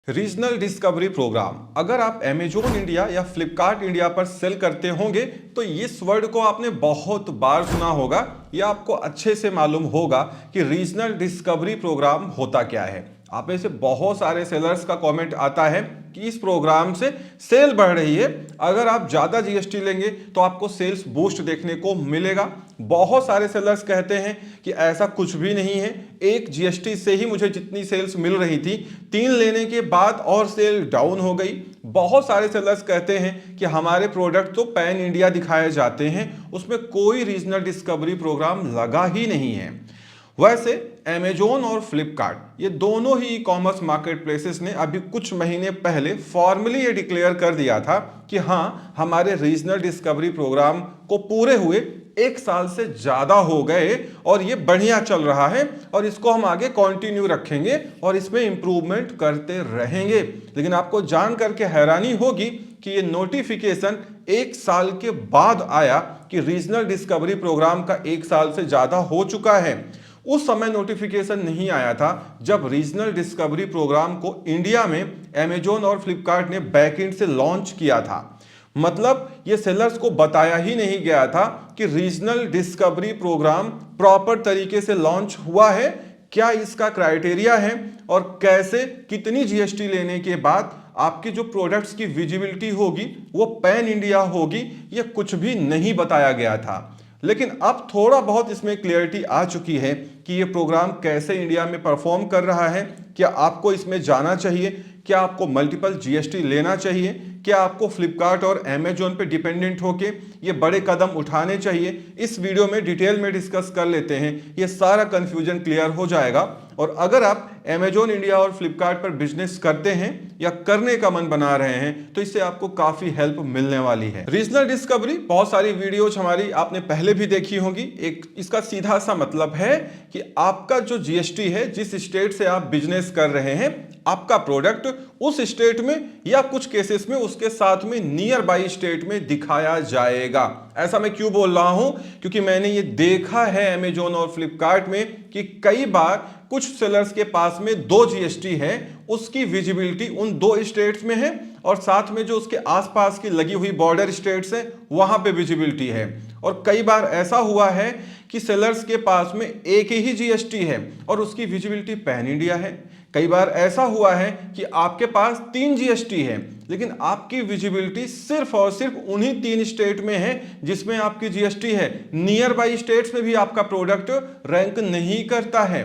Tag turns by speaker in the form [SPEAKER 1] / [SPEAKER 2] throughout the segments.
[SPEAKER 1] Regional discovery programme अगर आप Amazon India या फ्लिपकार्ट इंडिया पर सेल करते होंगे तो इस वर्ड को आपने बहुत बार सुना होगा या आपको अच्छे से मालूम होगा कि रीजनल डिस्कवरी प्रोग्राम होता क्या है। आप में से बहुत सारे सेलर्स का कमेंट आता है कि इस प्रोग्राम से सेल बढ़ रही है, अगर आप ज़्यादा जीएसटी लेंगे तो आपको सेल्स बूस्ट देखने को मिलेगा। बहुत सारे सेलर्स कहते हैं कि ऐसा कुछ भी नहीं है, एक जीएसटी से ही मुझे जितनी सेल्स मिल रही थी 3 लेने के बाद और सेल डाउन हो गई। बहुत सारे सेलर्स कहते हैं कि हमारे प्रोडक्ट तो पैन इंडिया दिखाए जाते हैं, उसमें कोई रीजनल डिस्कवरी प्रोग्राम लगा ही नहीं है। वैसे अमेजोन और फ्लिपकार्ट ये दोनों ही ई कॉमर्स मार्केट प्लेसेस ने अभी कुछ महीने पहले फॉर्मली ये डिक्लेयर कर दिया था कि हाँ, हमारे रीजनल डिस्कवरी प्रोग्राम को पूरे हुए 1 साल से ज्यादा हो गए और ये बढ़िया चल रहा है और इसको हम आगे कंटिन्यू रखेंगे और इसमें इंप्रूवमेंट करते रहेंगे। लेकिन आपको जान करके हैरानी होगी कि ये नोटिफिकेशन 1 साल के बाद आया कि रीजनल डिस्कवरी प्रोग्राम का 1 साल से ज्यादा हो चुका है। उस समय नोटिफिकेशन नहीं आया था जब रीजनल डिस्कवरी प्रोग्राम को इंडिया में अमेजोन और फ्लिपकार्ट ने बैकएंड से लॉन्च किया था। मतलब ये सेलर्स को बताया ही नहीं गया था कि रीजनल डिस्कवरी प्रोग्राम प्रॉपर तरीके से लॉन्च हुआ है, क्या इसका क्राइटेरिया है और कैसे कितनी जीएसटी लेने के बाद आपकी जो प्रोडक्ट्स की विजिबिलिटी होगी वो पैन इंडिया होगी, ये कुछ भी नहीं बताया गया था। लेकिन अब थोड़ा बहुत इसमें क्लियरिटी आ चुकी है कि ये प्रोग्राम कैसे इंडिया में परफॉर्म कर रहा है, क्या आपको इसमें जाना चाहिए, क्या आपको मल्टीपल जीएसटी लेना चाहिए, क्या आपको फ्लिपकार्ट और अमेजोन पे डिपेंडेंट होके ये बड़े कदम उठाने चाहिए। इस वीडियो में डिटेल में डिस्कस कर लेते हैं, ये सारा कंफ्यूजन क्लियर हो जाएगा। और अगर आप अमेजोन इंडिया और फ्लिपकार्ट पर बिजनेस करते हैं या करने का मन बना रहे हैं तो इससे आपको काफी हेल्प मिलने वाली है। रीजनल डिस्कवरी बहुत सारी वीडियोज हमारी आपने पहले भी देखी होंगी। एक इसका सीधा सा मतलब है कि आपका जो जीएसटी है, जिस स्टेट से आप बिजनेस कर रहे हैं, आपका प्रोडक्ट उस स्टेट में या कुछ केसेस में उसके साथ में नियर बाई स्टेट में दिखाया जाएगा। ऐसा मैं क्यों बोल रहा हूं, क्योंकि मैंने ये देखा है अमेजोन और फ्लिपकार्ट में कि कई बार कुछ सेलर्स के पास में 2 जीएसटी है, उसकी विजिबिलिटी उन 2 स्टेट्स में है और साथ में जो उसके आसपास की लगी हुई बॉर्डर स्टेट्स हैं वहां पे विजिबिलिटी है। और कई बार ऐसा हुआ है कि सेलर्स के पास में एक ही जीएसटी है और उसकी विजिबिलिटी पैन इंडिया है। कई बार ऐसा हुआ है कि आपके पास 3 जीएसटी है लेकिन आपकी विजिबिलिटी सिर्फ और सिर्फ उन्हीं 3 स्टेट में है जिसमें आपकी जीएसटी है, नियर बाई स्टेट्स में भी आपका प्रोडक्ट रैंक नहीं करता है।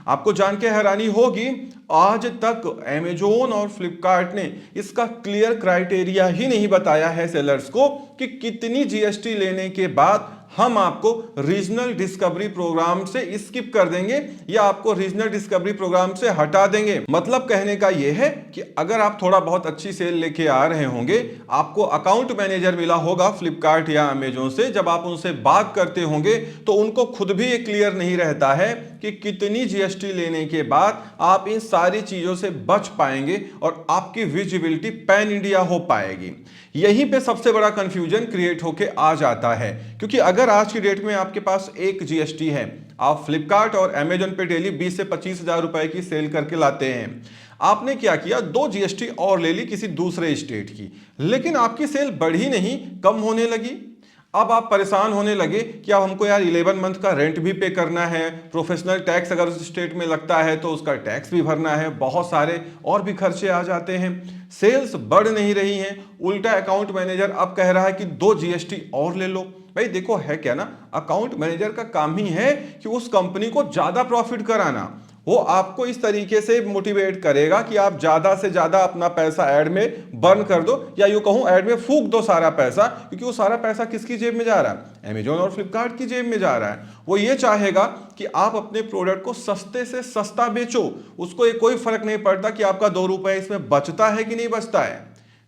[SPEAKER 1] आपको जान के हैरानी होगी, आज तक अमेजोन और फ्लिपकार्ट ने इसका क्लियर क्राइटेरिया ही नहीं बताया है सेलर्स को कि कितनी जीएसटी लेने के बाद हम आपको रीजनल डिस्कवरी प्रोग्राम से स्किप कर देंगे या आपको रीजनल डिस्कवरी प्रोग्राम से हटा देंगे। मतलब कहने का यह है कि अगर आप थोड़ा बहुत अच्छी सेल लेके आ रहे होंगे, आपको अकाउंट मैनेजर मिला होगा फ्लिपकार्ट या अमेजोन से, जब आप उनसे बात करते होंगे तो उनको खुद भी ये क्लियर नहीं रहता है कि कितनी जीएसटी लेने के बाद आप इन सारी चीजों से बच पाएंगे और आपकी विजिबिलिटी पैन इंडिया हो पाएगी। यहीं पे सबसे बड़ा कंफ्यूजन क्रिएट होके आ जाता है, क्योंकि अगर आज की डेट में आपके पास एक जीएसटी है, आप फ्लिपकार्ट और अमेजोन पे डेली 20 से 25 हजार रुपए की सेल करके लाते हैं, आपने क्या किया, 2 जीएसटी और ले ली किसी दूसरे स्टेट की, लेकिन आपकी सेल बढ़ी नहीं, कम होने लगी। अब आप परेशान होने लगे कि अब हमको यार 11 मंथ का रेंट भी पे करना है, प्रोफेशनल टैक्स अगर उस स्टेट में लगता है तो उसका टैक्स भी भरना है, बहुत सारे और भी खर्चे आ जाते हैं। सेल्स बढ़ नहीं रही हैं, उल्टा अकाउंट मैनेजर अब कह रहा है कि 2 जीएसटी और ले लो। भाई देखो, है क्या ना, अकाउंट मैनेजर का काम ही है कि उस कंपनी को ज्यादा प्रॉफिट कराना। वो आपको इस तरीके से मोटिवेट करेगा कि आप ज्यादा से ज्यादा अपना पैसा ऐड में बर्न कर दो, या यूं कहूं ऐड में फूंक दो सारा पैसा, क्योंकि वो सारा पैसा किसकी जेब में जा रहा है, अमेजोन और फ्लिपकार्ट की जेब में जा रहा है। वो ये चाहेगा कि आप अपने प्रोडक्ट को सस्ते से सस्ता बेचो, उसको ये कोई फर्क नहीं पड़ता कि आपका 2 रुपए इसमें बचता है कि नहीं बचता है,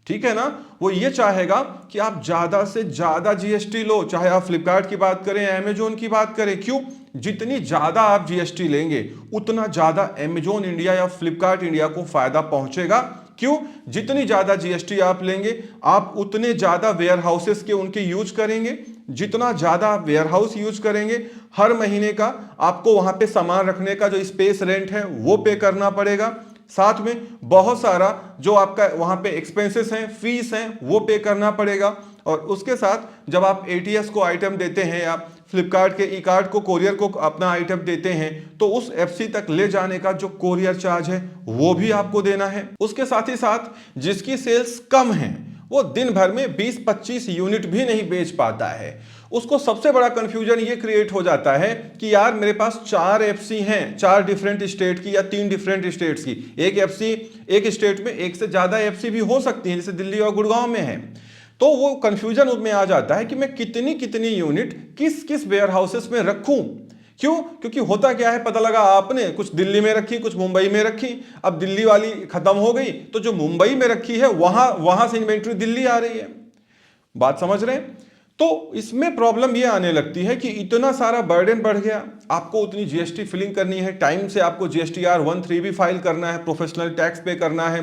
[SPEAKER 1] ठीक है ना। वो ये चाहेगा कि आप ज्यादा से ज्यादा जीएसटी लो, चाहे आप फ्लिपकार्ट की बात करें, अमेजोन की बात करें। क्यों? जितनी ज्यादा आप जीएसटी लेंगे उतना ज्यादा अमेजोन इंडिया या फ्लिपकार्ट इंडिया को फायदा पहुंचेगा। क्यों? जितनी ज्यादा जीएसटी आप लेंगे, आप उतने ज्यादा वेयर हाउसेस के उनके यूज करेंगे, जितना ज्यादा आप वेयर हाउस यूज करेंगे, हर महीने का आपको वहां पे सामान रखने का जो स्पेस रेंट है वो पे करना पड़ेगा। साथ में बहुत सारा जो आपका वहां पे एक्सपेंसेस हैं, फीस हैं, वो पे करना पड़ेगा। और उसके साथ जब आप एटीएस को आइटम देते हैं या फ्लिपकार्ट के ई कार्ड को, कोरियर को अपना आइटम देते हैं, तो उस एफसी तक ले जाने का जो कोरियर चार्ज है वो भी आपको देना है। उसके साथ ही साथ जिसकी सेल्स कम है वो दिन भर में 20-25 यूनिट भी नहीं बेच पाता है, उसको सबसे बड़ा कंफ्यूजन ये क्रिएट हो जाता है कि यार मेरे पास 4 एफसी हैं, 4 डिफरेंट स्टेट की या 3 डिफरेंट स्टेट्स की। एक एफसी एक स्टेट में एक से ज्यादा एफसी भी हो सकती है, जैसे दिल्ली और गुड़गांव में है। तो वो कंफ्यूजन उसमें आ जाता है कि मैं कितनी कितनी यूनिट किस किस वेयर हाउसेस में रखूं। क्यों? क्योंकि होता क्या है, पता लगा आपने कुछ दिल्ली में रखी, कुछ मुंबई में रखी। अब दिल्ली वाली खत्म हो गई तो जो मुंबई में रखी है वहां से इन्वेंट्री दिल्ली आ रही है। बात समझ रहे हैं? तो इसमें प्रॉब्लम ये आने लगती है कि इतना सारा बर्डन बढ़ गया, आपको उतनी जीएसटी फिलिंग करनी है, टाइम से आपको जीएसटीआर 13 भी फाइल करना है, प्रोफेशनल टैक्स पे करना है,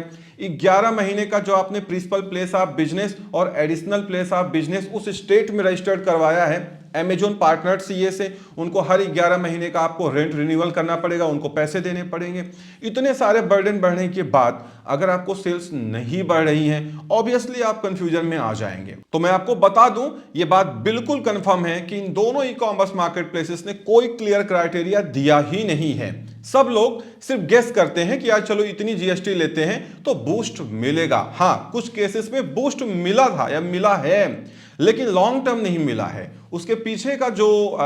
[SPEAKER 1] 11 महीने का जो आपने प्रिंसिपल प्लेस ऑफ बिजनेस और एडिशनल प्लेस ऑफ बिजनेस उस स्टेट में रजिस्टर्ड करवाया है अमेजोन पार्टनर सीए से, उनको हर 11 महीने का आपको रेंट रिन्यूअल करना पड़ेगा, उनको पैसे देने पड़ेंगे। इतने सारे बर्डन बढ़ने के बाद अगर आपको सेल्स नहीं बढ़ रही हैं, ऑब्वियसली आप कंफ्यूजन में आ जाएंगे। तो मैं आपको बता दूं, ये बात बिल्कुल कंफर्म है कि इन दोनों ई कॉमर्स मार्केट प्लेसेस ने कोई क्लियर क्राइटेरिया दिया ही नहीं है। सब लोग सिर्फ गेस करते हैं कि यार चलो इतनी जीएसटी लेते हैं तो बूस्ट मिलेगा। हाँ, कुछ केसेस में बूस्ट मिला था या मिला है, लेकिन लॉन्ग टर्म नहीं मिला है। उसके पीछे का जो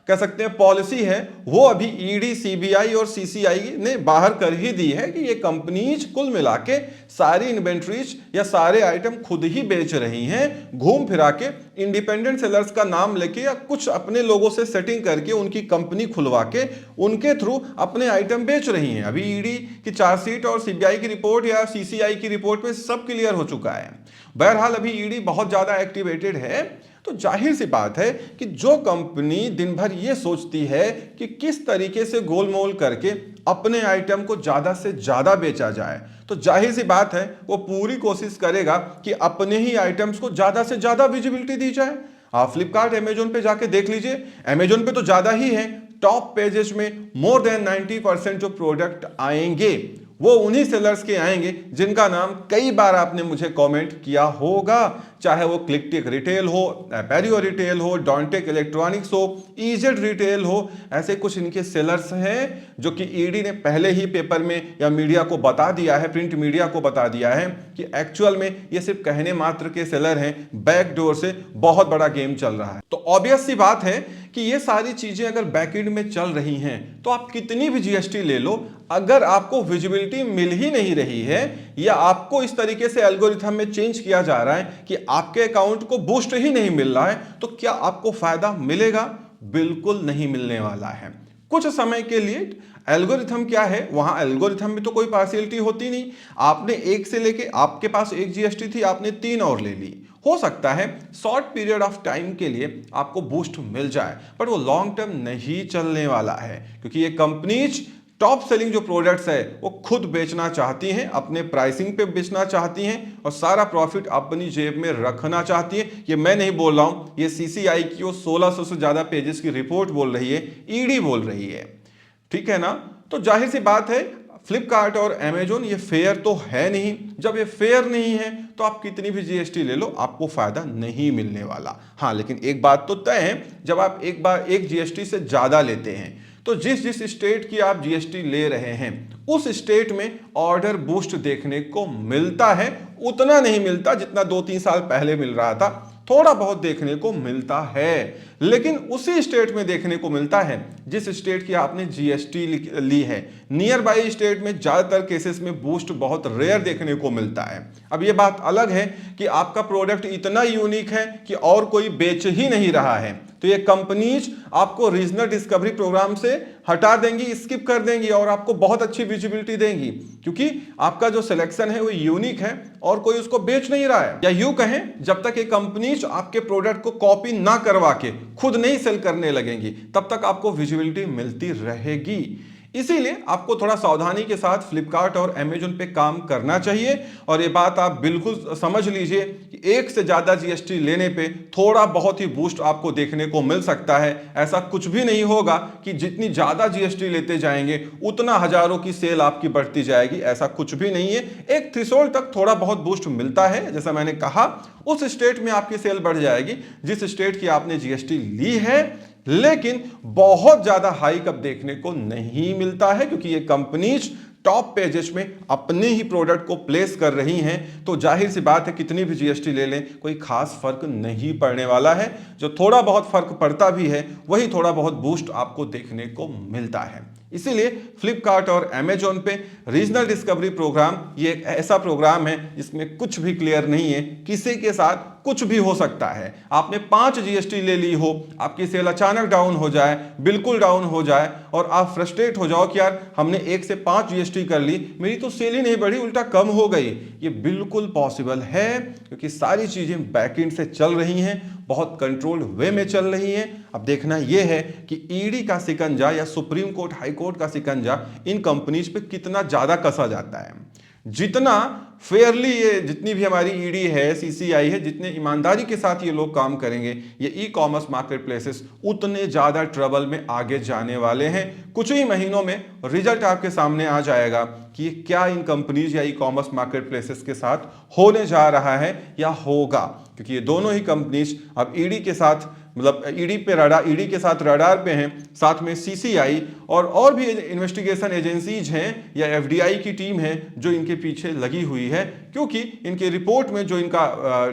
[SPEAKER 1] कह सकते हैं पॉलिसी है वो अभी ईडी, सीबीआई और सीसीआई ने बाहर कर ही दी है कि ये कंपनीज कुल मिला के सारी इन्वेंट्रीज या सारे आइटम खुद ही बेच रही हैं, घूम फिरा के इंडिपेंडेंट सेलर्स का नाम लेके या कुछ अपने लोगों से सेटिंग करके उनकी कंपनी खुलवा के उनके थ्रू अपने आइटम बेच रही हैं। अभी ईडी की चार्जशीट और सीबीआई की रिपोर्ट या सीसीआई की रिपोर्ट में सब क्लियर हो चुका है। बहरहाल अभी ईडी बहुत ज्यादा एक्टिवेटेड है, तो जाहिर सी बात है कि जो कंपनी दिन भर ये सोचती है कि किस तरीके से गोलमोल करके अपने आइटम को ज्यादा से ज्यादा बेचा जाए, तो जाहिर सी बात है वो पूरी कोशिश करेगा कि अपने ही आइटम्स को ज्यादा से ज्यादा विजिबिलिटी दी जाए। आप फ्लिपकार्ट, अमेजोन पे जाके देख लीजिए, अमेजोन पे तो ज्यादा ही है, टॉप पेजेस में मोर देन 90% जो प्रोडक्ट आएंगे वो उन्हीं सेलर्स के आएंगे जिनका नाम कई बार आपने मुझे कमेंट किया होगा, चाहे वो क्लिकटिक रिटेल हो, एपेरियो रिटेल हो, डॉन्टेक इलेक्ट्रॉनिक्स हो, इजेड रिटेल हो। ऐसे कुछ इनके सेलर्स हैं जो कि ईडी ने पहले ही पेपर में या मीडिया को बता दिया है, प्रिंट मीडिया को बता दिया है कि एक्चुअल में ये सिर्फ कहने मात्र के सेलर हैं, बैकडोर से बहुत बड़ा गेम चल रहा है। तो ऑब्वियस सी बात है कि ये सारी चीजें अगर बैकएंड में चल रही हैं तो आप कितनी भी जीएसटी ले लो, अगर आपको विजिबिलिटी मिल ही नहीं रही है या आपको इस तरीके से एल्गोरिथम में चेंज किया जा रहा है कि आपके अकाउंट को बूस्ट ही नहीं मिल रहा है, तो क्या आपको फायदा मिलेगा? बिल्कुल नहीं मिलने वाला है। कुछ समय के लिए एल्गोरिथम क्या है, वहां एल्गोरिथम में तो कोई पार्शियलिटी होती नहीं। आपने एक से लेके, आपके पास एक जीएसटी थी, आपने 3 और ले ली, हो सकता है शॉर्ट पीरियड ऑफ टाइम के लिए आपको बूस्ट मिल जाए, बट वो लॉन्ग टर्म नहीं चलने वाला है, क्योंकि ये कंपनीज टॉप सेलिंग जो प्रोडक्ट्स है वो खुद बेचना चाहती हैं, अपने प्राइसिंग पे बेचना चाहती हैं और सारा प्रॉफिट अपनी जेब में रखना चाहती हैं। ये मैं नहीं बोल रहा हूं, ये सीसीआई की वो 1600 से ज्यादा पेजेस की रिपोर्ट बोल रही है, ईडी बोल रही है, ठीक है ना। तो जाहिर सी बात है फ्लिपकार्ट और अमेजोन ये फेयर तो है नहीं। जब ये फेयर नहीं है तो आप कितनी भी जीएसटी ले लो आपको फायदा नहीं मिलने वाला। हाँ, लेकिन एक बात तो तय है, जब आप एक बार एक जीएसटी से ज्यादा लेते हैं तो जिस जिस स्टेट की आप जीएसटी ले रहे हैं उस स्टेट में ऑर्डर बूस्ट देखने को मिलता है। उतना नहीं मिलता जितना 2-3 साल पहले मिल रहा था, थोड़ा बहुत देखने को मिलता है, लेकिन उसी स्टेट में देखने को मिलता है जिस स्टेट की आपने जीएसटी ली है। नियर बाई स्टेट में ज्यादातर केसेस में बूस्ट बहुत रेयर देखने को मिलता है। अब ये बात अलग है कि आपका प्रोडक्ट इतना यूनिक है कि और कोई बेच ही नहीं रहा है, तो ये कंपनीज आपको रीजनल डिस्कवरी प्रोग्राम से हटा देंगी, स्किप कर देंगी और आपको बहुत अच्छी विजिबिलिटी देंगी, क्योंकि आपका जो सिलेक्शन है वो यूनिक है और कोई उसको बेच नहीं रहा है। या यूं कहें, जब तक ये कंपनीज आपके प्रोडक्ट को कॉपी ना करवा के खुद नहीं सेल करने लगेंगी तब तक आपको विजिबिलिटी मिलती रहेगी। इसीलिए आपको थोड़ा सावधानी के साथ फ्लिपकार्ट और अमेजन पे काम करना चाहिए। और ये बात आप बिल्कुल समझ लीजिए कि एक से ज्यादा जीएसटी लेने पे थोड़ा बहुत ही बूस्ट आपको देखने को मिल सकता है। ऐसा कुछ भी नहीं होगा कि जितनी ज्यादा जीएसटी लेते जाएंगे उतना हजारों की सेल आपकी बढ़ती जाएगी, ऐसा कुछ भी नहीं है। एक थ्रेशोल्ड तक थोड़ा बहुत बूस्ट मिलता है, जैसा मैंने कहा उस स्टेट में आपकी सेल बढ़ जाएगी जिस स्टेट की आपने जीएसटी ली है, लेकिन बहुत ज्यादा हाइक अब देखने को नहीं मिलता है क्योंकि ये कंपनीज टॉप पेजेस में अपने ही प्रोडक्ट को प्लेस कर रही हैं। तो जाहिर सी बात है कितनी भी जीएसटी ले लें कोई खास फर्क नहीं पड़ने वाला है। जो थोड़ा बहुत फर्क पड़ता भी है वही थोड़ा बहुत बूस्ट आपको देखने को मिलता है। इसीलिए फ्लिपकार्ट और अमेजोन पे रीजनल डिस्कवरी प्रोग्राम ये एक ऐसा प्रोग्राम है जिसमें कुछ भी क्लियर नहीं है, किसी के साथ कुछ भी हो सकता है। आपने 5 जीएसटी ले ली हो, आपकी सेल अचानक डाउन हो जाए, बिल्कुल डाउन हो जाए और आप फ्रस्ट्रेट हो जाओ कि यार हमने 1 से 5 जीएसटी कर ली, मेरी तो सेल ही नहीं बढ़ी उल्टा कम हो गई। ये बिल्कुल पॉसिबल है क्योंकि सारी चीजें बैकएंड से चल रही हैं, बहुत कंट्रोल्ड वे में चल रही हैं। अब देखना यह है कि ईडी का शिकंजा या सुप्रीम कोर्ट हाई कोर्ट का शिकंजा इन कंपनीज पे कितना ज्यादा कसा जाता है। जितना फेयरली ये जितनी भी हमारी ईडी है, सीसीआई है, जितने ईमानदारी के साथ ये लोग काम करेंगे, ये ई कॉमर्स मार्केट प्लेसेस उतने ज्यादा ट्रबल में आगे जाने वाले हैं। कुछ ही महीनों में रिजल्ट आपके सामने आ जाएगा कि ये क्या इन कंपनीज या ई कॉमर्स मार्केट प्लेसेस के साथ होने जा रहा है या होगा, क्योंकि ये दोनों ही कंपनीज अब ईडी के साथ मतलब ईडी के साथ रडार पे हैं, साथ में सीसीआई और भी इन्वेस्टिगेशन एजेंसीज हैं या एफडीआई की टीम है जो इनके पीछे लगी हुई है, क्योंकि इनके रिपोर्ट में जो इनका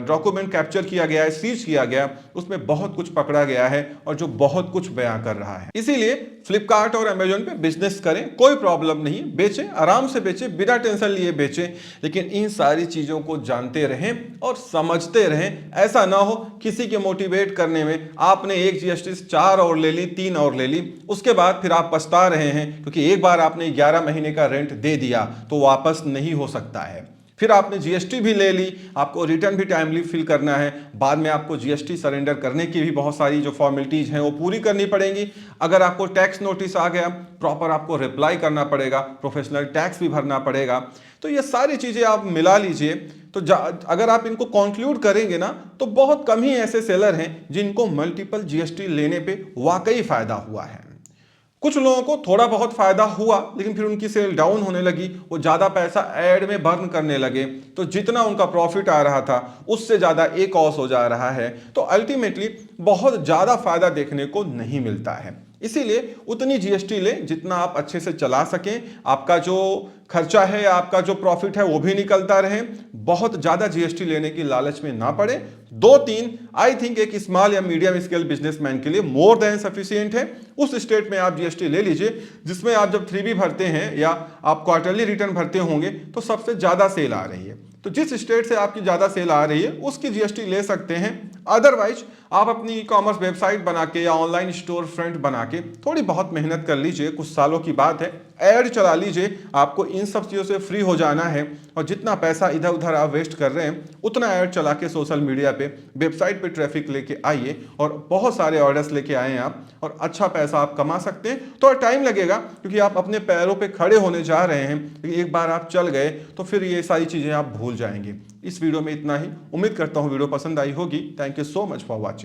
[SPEAKER 1] डॉक्यूमेंट कैप्चर किया गया है, सीज किया गया, उसमें बहुत कुछ पकड़ा गया है और जो बहुत कुछ बयां कर रहा है। इसीलिए फ्लिपकार्ट और अमेजोन पे बिजनेस करें, कोई प्रॉब्लम नहीं, बेचें, आराम से बेचें, बिना टेंशन लिए बेचें, लेकिन इन सारी चीजों को जानते रहें और समझते रहें। ऐसा ना हो किसी के मोटिवेट करने में आपने एक जीएसटी 4 और ले ली, 3 और ले ली, उसके बाद फिर आप पछता रहे हैं क्योंकि एक बार आपने 11 महीने का रेंट दे दिया तो वापस नहीं हो सकता है। फिर आपने जीएसटी भी ले ली, आपको रिटर्न भी टाइमली फिल करना है, बाद में आपको जीएसटी सरेंडर करने की भी बहुत सारी जो फॉर्मेलिटीज हैं वो पूरी करनी पड़ेंगी। अगर आपको टैक्स नोटिस आ गया प्रॉपर आपको रिप्लाई करना पड़ेगा, प्रोफेशनल टैक्स भी भरना पड़ेगा। तो ये सारी चीजें आप मिला लीजिए तो अगर आप इनको कंक्लूड करेंगे ना तो बहुत कम ही ऐसे सेलर हैं जिनको मल्टीपल जीएसटी लेने पे वाकई फायदा हुआ है। कुछ लोगों को थोड़ा बहुत फायदा हुआ लेकिन फिर उनकी सेल डाउन होने लगी, वो ज्यादा पैसा एड में बर्न करने लगे, तो जितना उनका प्रॉफिट आ रहा था उससे ज्यादा एक कॉस्ट हो जा रहा है, तो अल्टीमेटली बहुत ज्यादा फायदा देखने को नहीं मिलता है। इसीलिए उतनी जीएसटी लें जितना आप अच्छे से चला सकें, आपका जो खर्चा है, आपका जो प्रॉफिट है वो भी निकलता रहे। बहुत ज्यादा जीएसटी लेने की लालच में ना पड़े। 2-3 आई थिंक एक स्मॉल या मीडियम स्केल बिजनेसमैन के लिए मोर देन सफिशिएंट है। उस स्टेट में आप जीएसटी ले लीजिए जिसमें आप जब 3B भरते हैं या आप क्वार्टरली रिटर्न भरते होंगे तो सबसे ज्यादा सेल आ रही है। तो जिस स्टेट से आपकी ज्यादा सेल आ रही है उसकी जीएसटी ले सकते हैं। अदरवाइज आप अपनी ई कॉमर्स वेबसाइट बना के या ऑनलाइन स्टोर फ्रंट बना के थोड़ी बहुत मेहनत कर लीजिए, कुछ सालों की बात है, ऐड चला लीजिए। आपको इन सब चीज़ों से फ्री हो जाना है और जितना पैसा इधर उधर आप वेस्ट कर रहे हैं उतना ऐड चला के सोशल मीडिया पे, वेबसाइट पे ट्रैफिक लेके आइए और बहुत सारे ऑर्डर्स लेके आए आप और अच्छा पैसा आप कमा सकते हैं। थोड़ा टाइम लगेगा क्योंकि आप अपने पैरों पे खड़े होने जा रहे हैं। एक बार आप चल गए तो फिर ये सारी चीज़ें आप भूल जाएंगे। इस वीडियो में इतना ही। उम्मीद करता हूँ वीडियो पसंद आई होगी। Thank you so much for watching.